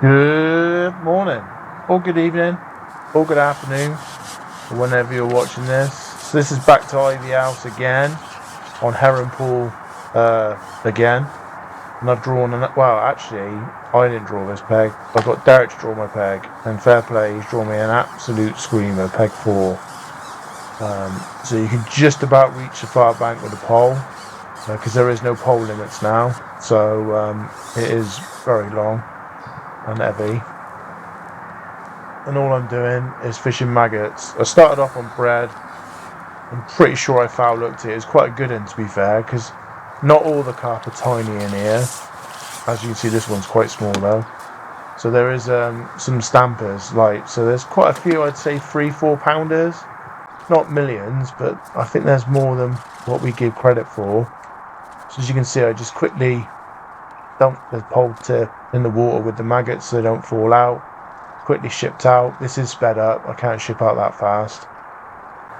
Good morning, or good evening, or good afternoon, or whenever you're watching this. So this is back to Ivy House again, on Heron Pool again. And I've drawn, well actually, I didn't draw this peg. I've got Derek to draw my peg, and fair play, he's drawn me an absolute screamer, peg 4. So you can just about reach the far bank with a pole, because there is no pole limits now. So it is very long and heavy. And all I'm doing is fishing maggots. I started off on bread. I'm pretty sure I foul looked it. It's quite a good one, to be fair, because not all the carp are tiny in here. As you can see, this one's quite small though. So there is some stampers, so there's quite a few, I'd say 3-4 pounders. Not millions, but I think there's more than what we give credit for. So as you can see, I just quickly dump the pole tip in the water with the maggots so they don't fall out. Quickly shipped out. This is sped up. I can't ship out that fast.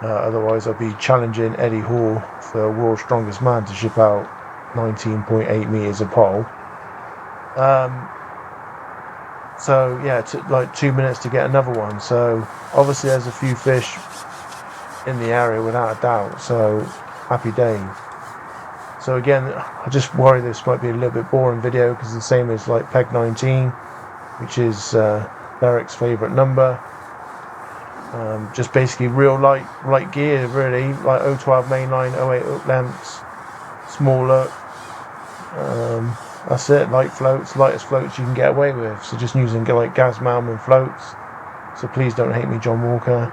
Otherwise I'll be challenging Eddie Hall for World's Strongest Man to ship out 19.8 meters of pole. So yeah, it took like 2 minutes to get another one. So obviously there's a few fish in the area without a doubt. So happy day. So again, I just worry this might be a little bit boring video because it's the same as like peg 19, which is Derek's favourite number. Just basically real light gear really, like 012 mainline, 08 hook lengths, small hook. That's it, light floats, lightest floats you can get away with. So just using like Gaz Malman floats. So please don't hate me, John Walker.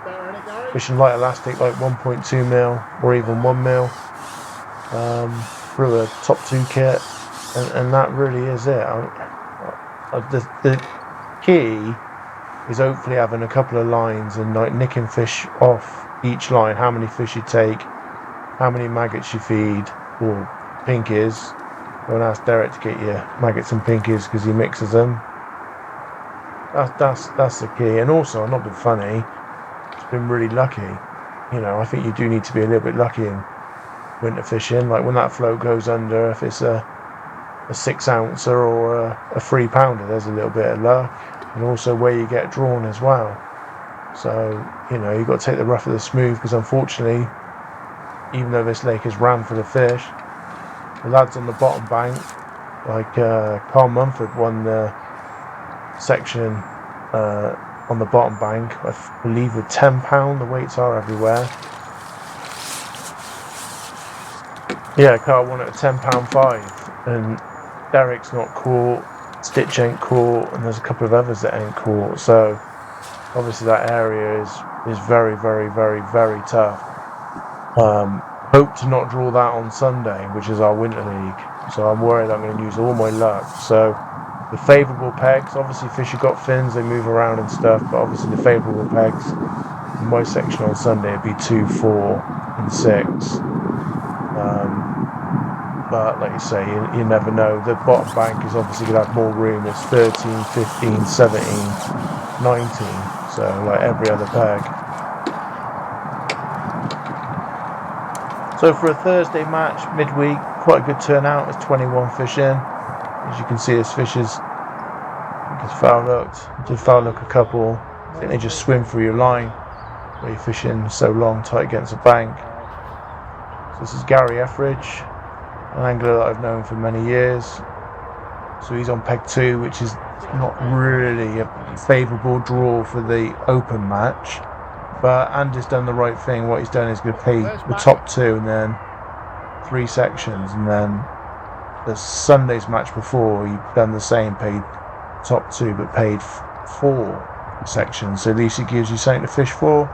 Fishing light elastic like 1.2 mil or even 1 mil. Through a top 2 kit, and that really is it. The key is hopefully having a couple of lines and like nicking fish off each line, how many fish you take, how many maggots you feed, or pinkies. Don't ask Derek to get you maggots and pinkies because he mixes them. That's the key. And also, I'm not being funny, it's been really lucky. You know, I think you do need to be a little bit lucky in winter fishing. Like when that float goes under, if it's a 6 ouncer or a 3 pounder, there's a little bit of luck. And also where you get drawn as well. So, you know, you've got to take the rough with the smooth, because unfortunately, even though this lake is rammed full of fish, the lads on the bottom bank, like Carl Mumford won the section on the bottom bank, I believe with £10, the weights are everywhere. Yeah, Carl won it at £10.5, and Derek's not caught, Stitch ain't caught, and there's a couple of others that ain't caught. So obviously that area is very, very, very, very tough. Hope to not draw that on Sunday, which is our winter league. So I'm worried I'm going to use all my luck. So the favourable pegs, obviously fish have got fins, they move around and stuff, but obviously the favourable pegs in my section on Sunday would be 2, 4, and 6. But like you say, you never know. The bottom bank is obviously going to have more room. It's 13, 15, 17, 19. So like every other peg. So for a Thursday match, midweek, quite a good turnout. There's 21 fish in. As you can see, there's fishes. Foul looked. Did foul look a couple. I think they just swim through your line where you're fishing so long, tight against the bank. So this is Gary Etheridge, an angler that I've known for many years. So he's on peg 2, which is not really a favourable draw for the open match. But Andy's done the right thing. What he's done is going to pay the top 2 and then 3 sections. And then the Sunday's match before, he done the same, paid top 2 but paid 4 sections. So at least it gives you something to fish for.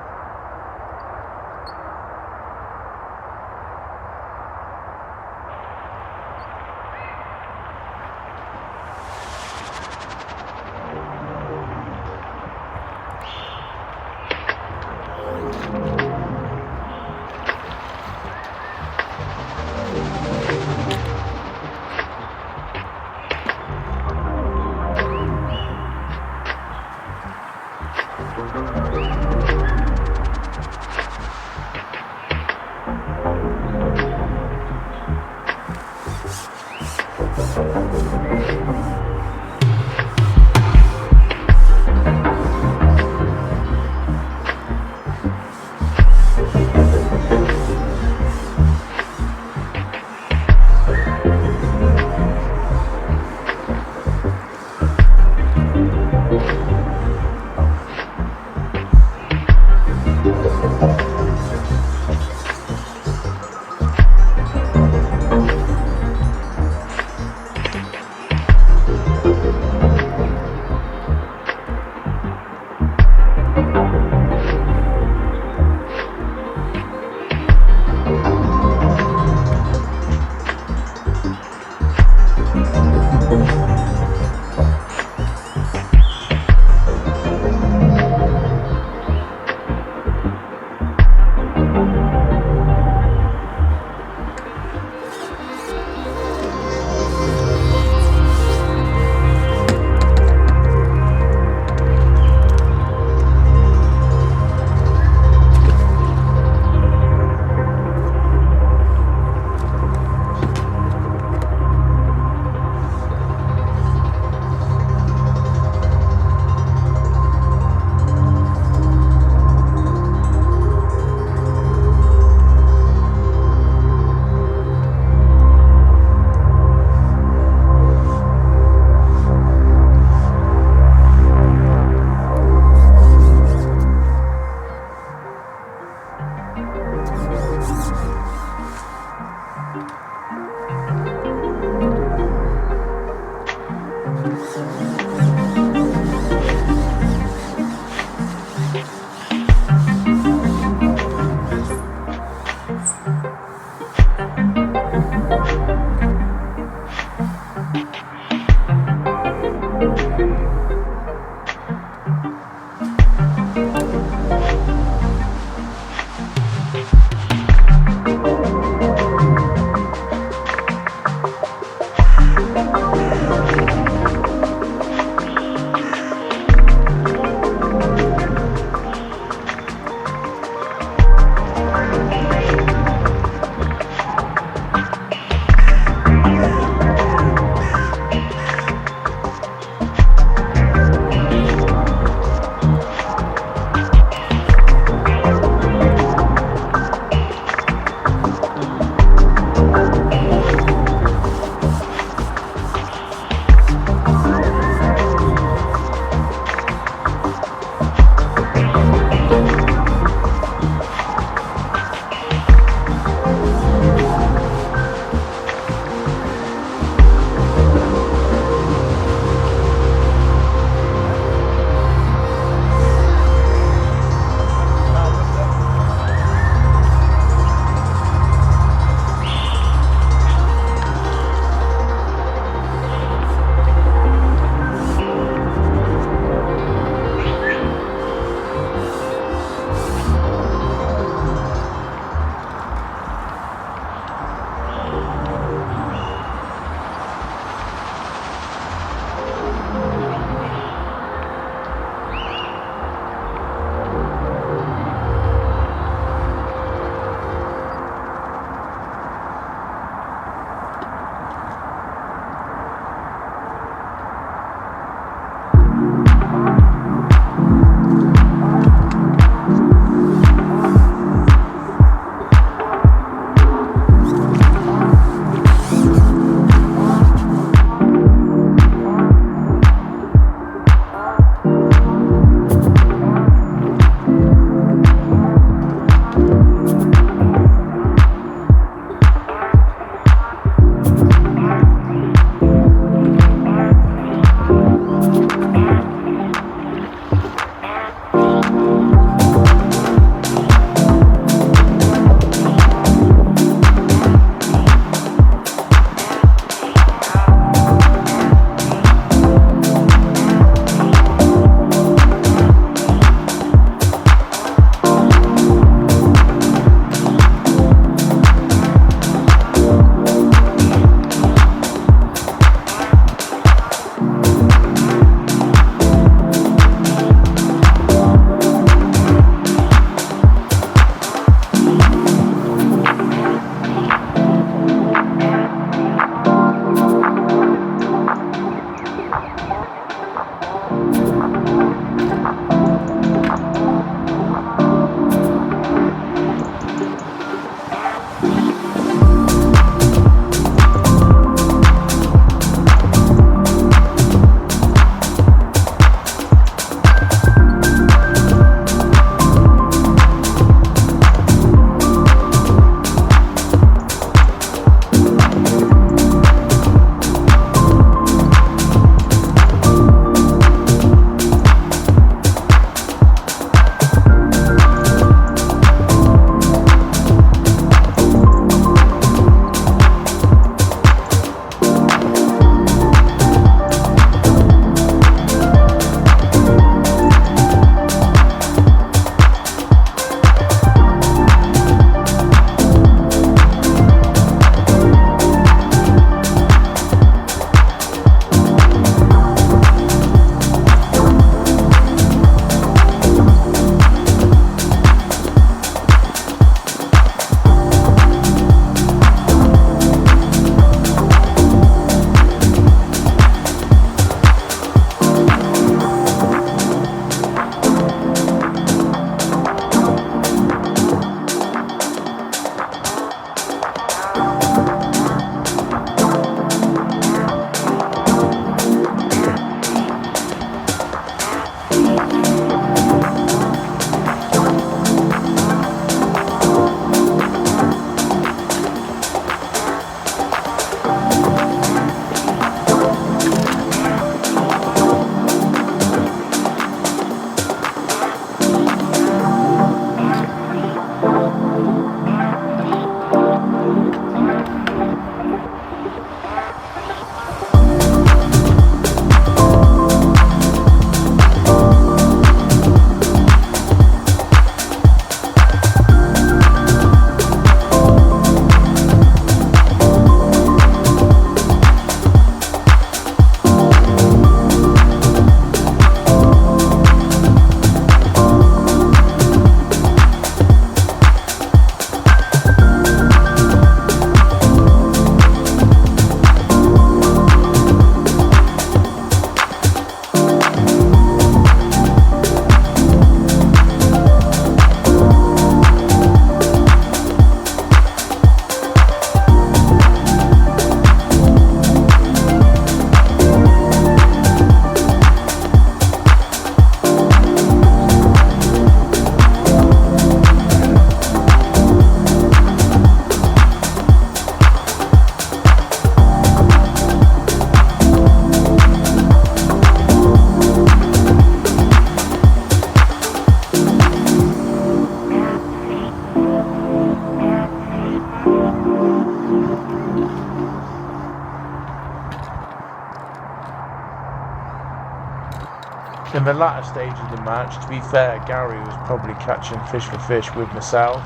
In the latter stage of the match, to be fair, Gary was probably catching fish for fish with myself,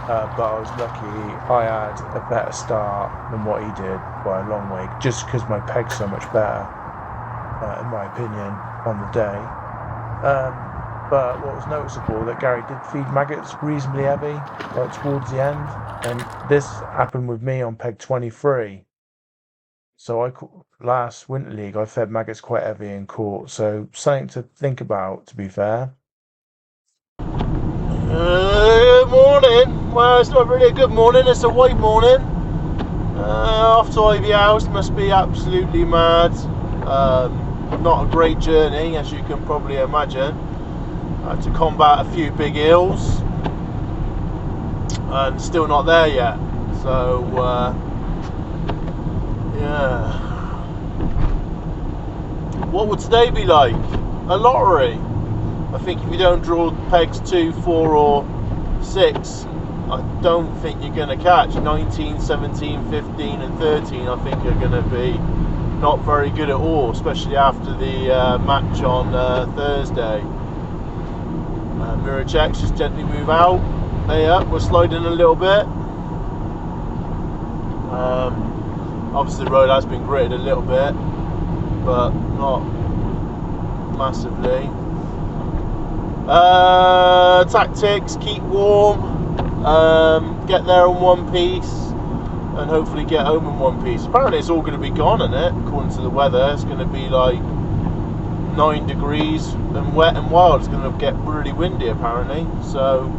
but I was lucky I had a better start than what he did by a long way, just because my peg's so much better, in my opinion, on the day. But what was noticeable that Gary did feed maggots reasonably heavy, like towards the end, and this happened with me on peg 23. So last Winter League I fed maggots quite heavy and caught, so something to think about. To be fair. Good morning. Well, it's not really a good morning. It's a white morning. Off to Ivy House must be absolutely mad. Not a great journey, as you can probably imagine. I had to combat a few big hills, and still not there yet. So. Yeah. What would today be like? A lottery. I think if you don't draw pegs 2, 4 or 6, I don't think you're going to catch. 19, 17, 15 and 13 I think are going to be not very good at all, especially after the match on Thursday. Mirror checks, just gently move out. Hey up, we're sliding a little bit. Obviously the road has been gritted a little bit, but not massively. Tactics, keep warm, get there in one piece, and hopefully get home in one piece. Apparently it's all going to be gone, isn't it? According to the weather, it's going to be like 9 degrees and wet and wild. It's going to get really windy apparently. So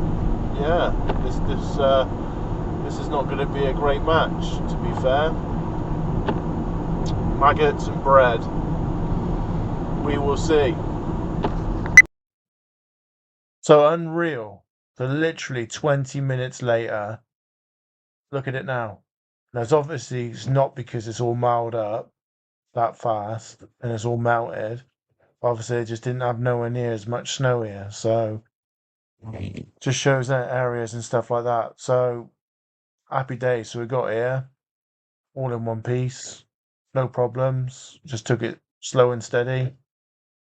yeah, this is not going to be a great match, to be fair. Maggots and bread. We will see. So unreal. So literally 20 minutes later, look at it now. Now it's not because it's all miled up that fast and it's all melted. Obviously it just didn't have nowhere near as much snow here. So just shows that areas and stuff like that. So happy days. So we got here all in one piece. No problems. Just took it slow and steady.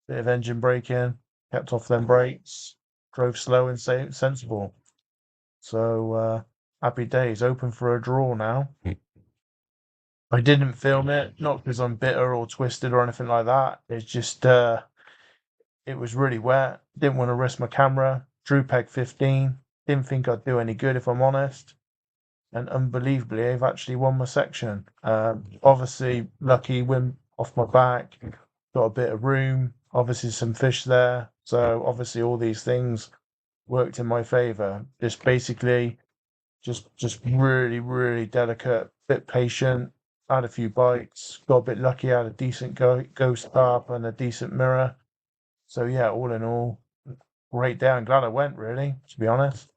Bit of engine braking, kept off them brakes, drove slow and sensible. So happy days. Open for a draw now. I didn't film it, not because I'm bitter or twisted or anything like that. It's just it was really wet. Didn't want to risk my camera. Drew peg 15. Didn't think I'd do any good if I'm honest. And unbelievably, I've actually won my section. Obviously, lucky win off my back. Got a bit of room. Obviously, some fish there. So obviously, all these things worked in my favour. Just basically, just really, really delicate, bit patient. Had a few bites. Got a bit lucky. Had a decent ghost carp and a decent mirror. So yeah, all in all, great day. I'm glad I went. Really, to be honest.